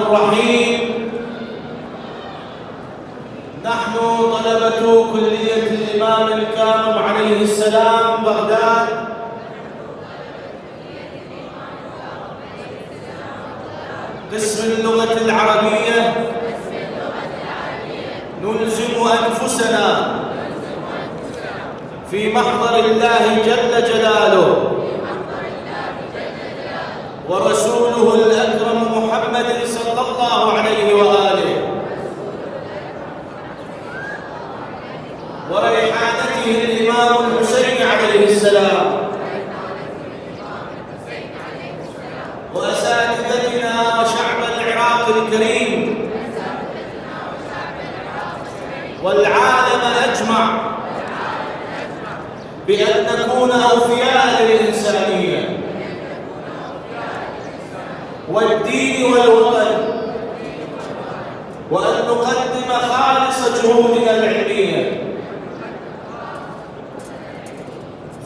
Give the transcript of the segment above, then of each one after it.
الرحيم. نحن طلبة كلية الإمام الكاظم عليه السلام بغداد، قسم اللغة العربية، نلزم أنفسنا في محضر الله جل جلاله ورسوله الأكرم محمد صلى الله عليه وآله وريحانته الإمام الحسين عليه السلام وأساتذتنا وشعب العراق الكريم والعالم أجمع بأن نكون أوفياء للإنسانية والدين والوطن، وأن نقدم خالص جهودنا العلمية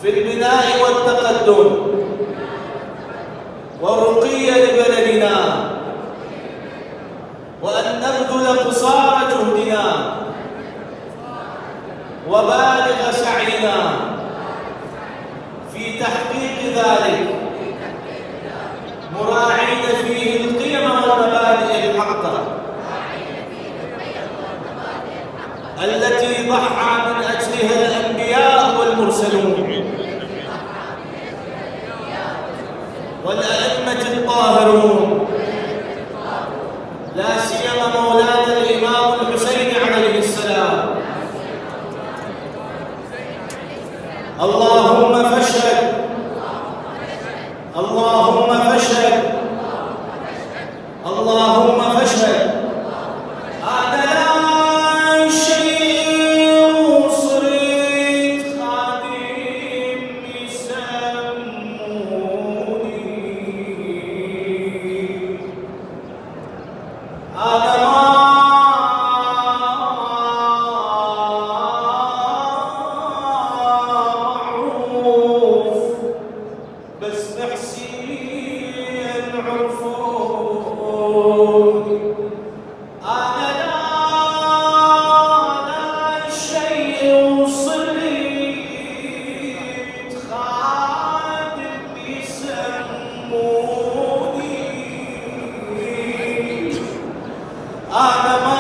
في البناء والتقدم والرقي لبلدنا، وأن نبذل قصارى جهدنا وبالغ سعينا في تحقيق ذلك، مراعين فيه القيم والمبادئ الحقة التي ضحى من أجلها الأنبياء والمرسلون والأئمة الطاهرون، لا سيما مولانا الإمام الحسين عليه السلام. اللهم فاشهد، اللهم فاشهد، اللهم فاشهد. أنا لا شيء صرت خادم يسموني، أنا أنا